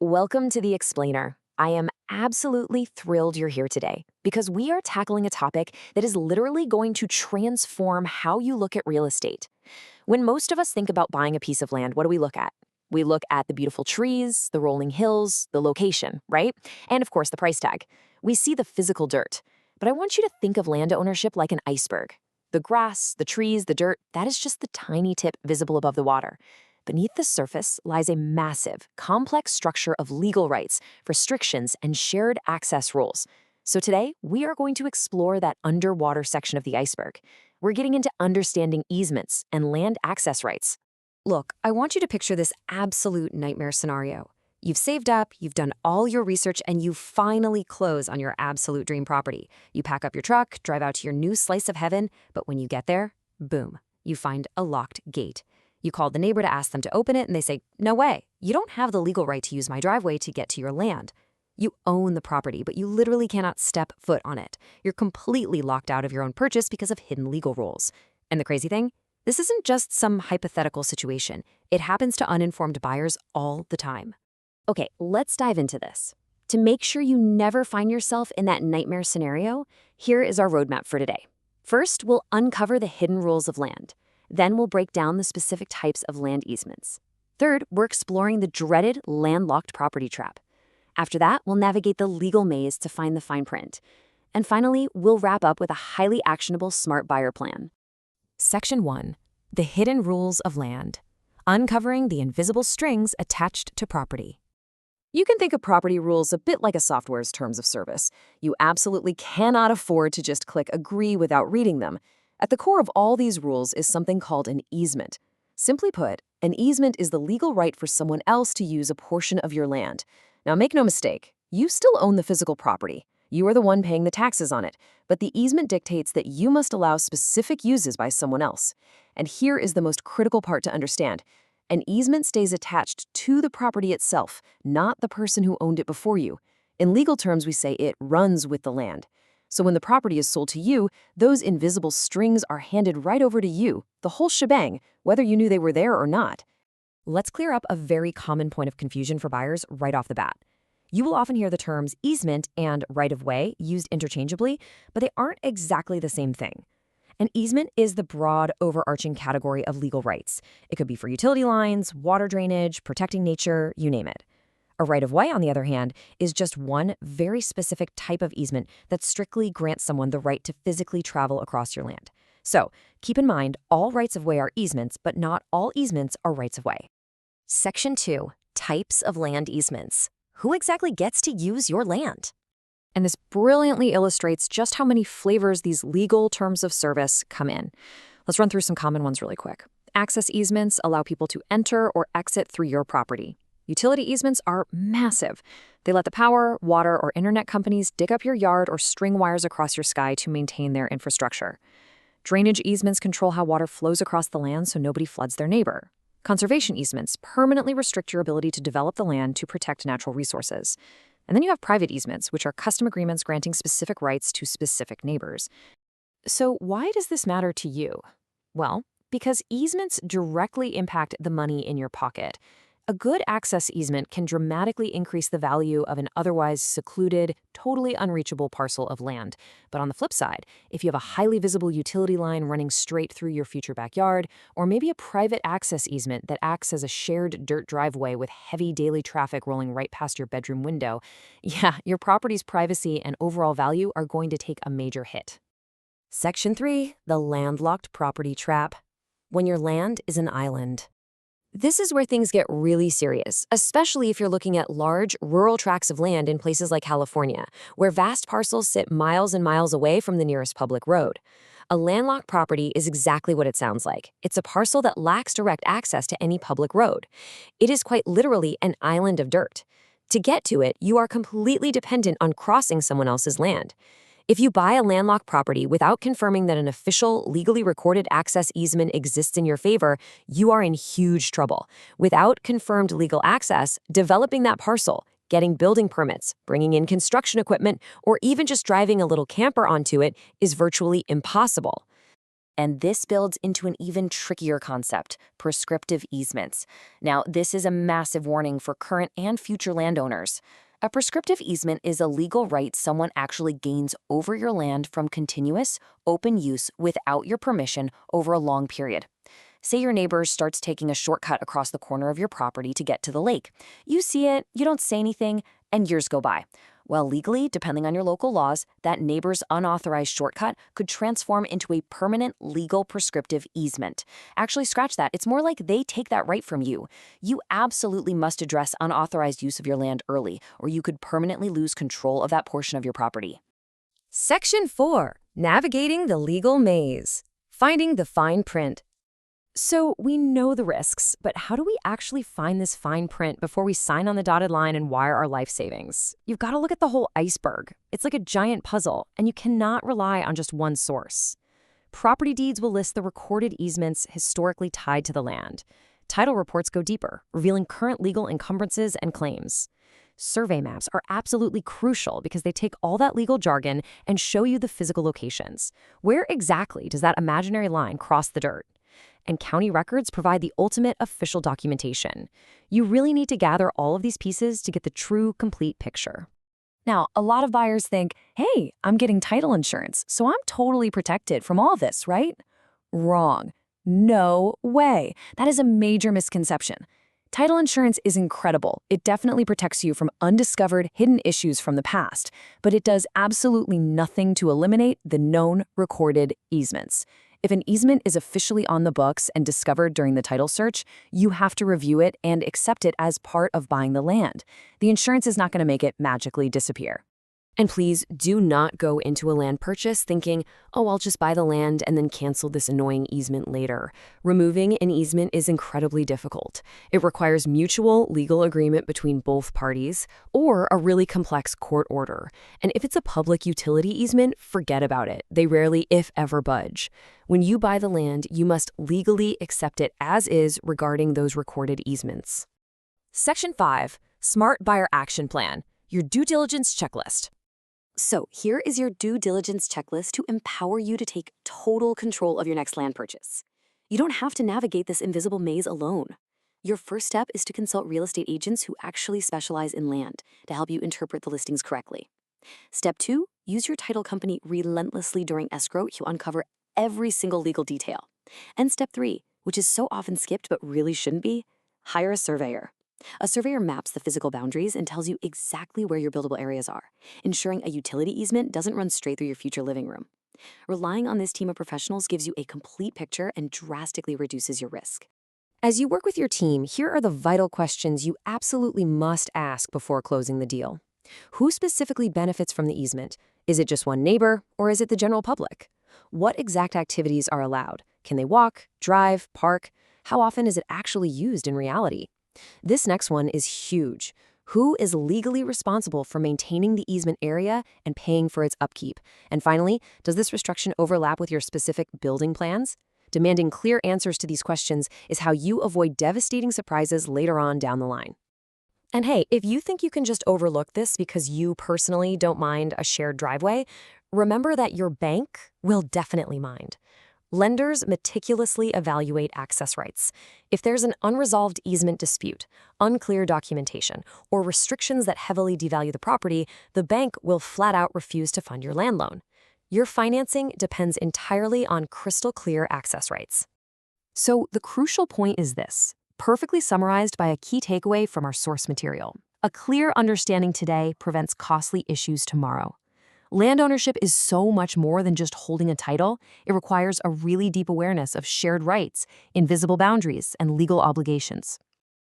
Welcome to The Explainer. I am absolutely thrilled you're here today because we are tackling a topic that is literally going to transform how you look at real estate. When most of us think about buying a piece of land, what do we look at? We look at the beautiful trees, the rolling hills, the location, right? And of course, the price tag. We see the physical dirt. But I want you to think of land ownership like an iceberg. The grass, the trees, the dirt, that is just the tiny tip visible above the water. Beneath the surface lies a massive, complex structure of legal rights, restrictions, and shared access rules. So today, we are going to explore that underwater section of the iceberg. We're getting into understanding easements and land access rights. Look, I want you to picture this absolute nightmare scenario. You've saved up, you've done all your research, and you finally close on your absolute dream property. You pack up your truck, drive out to your new slice of heaven, but when you get there, boom, you find a locked gate. You call the neighbor to ask them to open it, and they say, "No way, you don't have the legal right to use my driveway to get to your land." You own the property, but you literally cannot step foot on it. You're completely locked out of your own purchase because of hidden legal rules. And the crazy thing? This isn't just some hypothetical situation. It happens to uninformed buyers all the time. Okay, let's dive into this. To make sure you never find yourself in that nightmare scenario, here is our roadmap for today. First, we'll uncover the hidden rules of land. Then we'll break down the specific types of land easements. Third, we're exploring the dreaded landlocked property trap. After that, we'll navigate the legal maze to find the fine print. And finally, we'll wrap up with a highly actionable smart buyer plan. Section 1. The hidden rules of land. Uncovering the invisible strings attached to property. You can think of property rules a bit like a software's terms of service. You absolutely cannot afford to just click agree without reading them. At the core of all these rules is something called an easement. Simply put, an easement is the legal right for someone else to use a portion of your land. Now, make no mistake, you still own the physical property. You are the one paying the taxes on it, but the easement dictates that you must allow specific uses by someone else. And here is the most critical part to understand. An easement stays attached to the property itself, not the person who owned it before you. In legal terms, we say it runs with the land. So when the property is sold to you, those invisible strings are handed right over to you, the whole shebang, whether you knew they were there or not. Let's clear up a very common point of confusion for buyers right off the bat. You will often hear the terms easement and right-of-way used interchangeably, but they aren't exactly the same thing. An easement is the broad, overarching category of legal rights. It could be for utility lines, water drainage, protecting nature, you name it. A right-of-way, on the other hand, is just one very specific type of easement that strictly grants someone the right to physically travel across your land. So, keep in mind, all rights-of-way are easements, but not all easements are rights-of-way. Section 2. Types of land easements. Who exactly gets to use your land? And this brilliantly illustrates just how many flavors these legal terms of service come in. Let's run through some common ones really quick. Access easements allow people to enter or exit through your property. Utility easements are massive. They let the power, water, or internet companies dig up your yard or string wires across your sky to maintain their infrastructure. Drainage easements control how water flows across the land so nobody floods their neighbor. Conservation easements permanently restrict your ability to develop the land to protect natural resources. And then you have private easements, which are custom agreements granting specific rights to specific neighbors. So why does this matter to you? Well, because easements directly impact the money in your pocket. A good access easement can dramatically increase the value of an otherwise secluded, totally unreachable parcel of land. But on the flip side, if you have a highly visible utility line running straight through your future backyard, or maybe a private access easement that acts as a shared dirt driveway with heavy daily traffic rolling right past your bedroom window, yeah, your property's privacy and overall value are going to take a major hit. Section 3. The landlocked property trap. When your land is an island. This is where things get really serious, especially if you're looking at large, rural tracts of land in places like California, where vast parcels sit miles and miles away from the nearest public road. A landlocked property is exactly what it sounds like. It's a parcel that lacks direct access to any public road. It is quite literally an island of dirt. To get to it, you are completely dependent on crossing someone else's land. If you buy a landlocked property without confirming that an official, legally recorded access easement exists in your favor, you are in huge trouble. Without confirmed legal access, developing that parcel, getting building permits, bringing in construction equipment, or even just driving a little camper onto it is virtually impossible. And this builds into an even trickier concept, prescriptive easements. Now, this is a massive warning for current and future landowners. A prescriptive easement is a legal right someone actually gains over your land from continuous, open use without your permission over a long period. Say your neighbor starts taking a shortcut across the corner of your property to get to the lake. You see it, you don't say anything, and years go by. Well, legally, depending on your local laws, that neighbor's unauthorized shortcut could transform into a permanent legal prescriptive easement. Actually, scratch that. It's more like they take that right from you. You absolutely must address unauthorized use of your land early, or you could permanently lose control of that portion of your property. Section 4. Navigating the legal maze. Finding the fine print. So we know the risks, but how do we actually find this fine print before we sign on the dotted line and wire our life savings? You've got to look at the whole iceberg. It's like a giant puzzle, and you cannot rely on just one source. Property deeds will list the recorded easements historically tied to the land. Title reports go deeper, revealing current legal encumbrances and claims. Survey maps are absolutely crucial because they take all that legal jargon and show you the physical locations. Where exactly does that imaginary line cross the dirt? And county records provide the ultimate official documentation. You really need to gather all of these pieces to get the true, complete picture. Now, a lot of buyers think, hey, I'm getting title insurance, so I'm totally protected from all this, right? Wrong. No way. That is a major misconception. Title insurance is incredible. It definitely protects you from undiscovered, hidden issues from the past, but it does absolutely nothing to eliminate the known recorded easements. If an easement is officially on the books and discovered during the title search, you have to review it and accept it as part of buying the land. The insurance is not going to make it magically disappear. And please do not go into a land purchase thinking, oh, I'll just buy the land and then cancel this annoying easement later. Removing an easement is incredibly difficult. It requires mutual legal agreement between both parties or a really complex court order. And if it's a public utility easement, forget about it. They rarely, if ever, budge. When you buy the land, you must legally accept it as is regarding those recorded easements. Section 5. Smart Buyer Action Plan. Your due diligence checklist. So here is your due diligence checklist to empower you to take total control of your next land purchase. You don't have to navigate this invisible maze alone. Your first step is to consult real estate agents who actually specialize in land to help you interpret the listings correctly. Step 2, use your title company relentlessly during escrow to uncover every single legal detail. And step 3, which is so often skipped but really shouldn't be, hire a surveyor. A surveyor maps the physical boundaries and tells you exactly where your buildable areas are, ensuring a utility easement doesn't run straight through your future living room. Relying on this team of professionals gives you a complete picture and drastically reduces your risk. As you work with your team, here are the vital questions you absolutely must ask before closing the deal. Who specifically benefits from the easement? Is it just one neighbor, or is it the general public? What exact activities are allowed? Can they walk, drive, park? How often is it actually used in reality? This next one is huge. Who is legally responsible for maintaining the easement area and paying for its upkeep? And finally, does this restriction overlap with your specific building plans? Demanding clear answers to these questions is how you avoid devastating surprises later on down the line. And hey, if you think you can just overlook this because you personally don't mind a shared driveway, remember that your bank will definitely mind. Lenders meticulously evaluate access rights. If there's an unresolved easement dispute, unclear documentation, or restrictions that heavily devalue the property, the bank will flat out refuse to fund your land loan. Your financing depends entirely on crystal clear access rights. So the crucial point is this, perfectly summarized by a key takeaway from our source material. A clear understanding today prevents costly issues tomorrow. Land ownership is so much more than just holding a title. It requires a really deep awareness of shared rights, invisible boundaries, and legal obligations.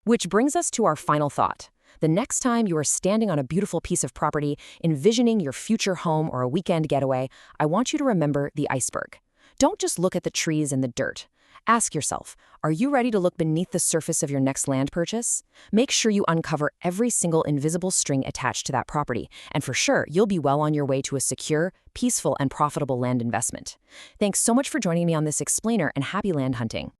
Which brings us to our final thought. The next time you are standing on a beautiful piece of property, envisioning your future home or a weekend getaway, I want you to remember the iceberg. Don't just look at the trees and the dirt. Ask yourself, are you ready to look beneath the surface of your next land purchase? Make sure you uncover every single invisible string attached to that property, and for sure, you'll be well on your way to a secure, peaceful, and profitable land investment. Thanks so much for joining me on this explainer, and happy land hunting.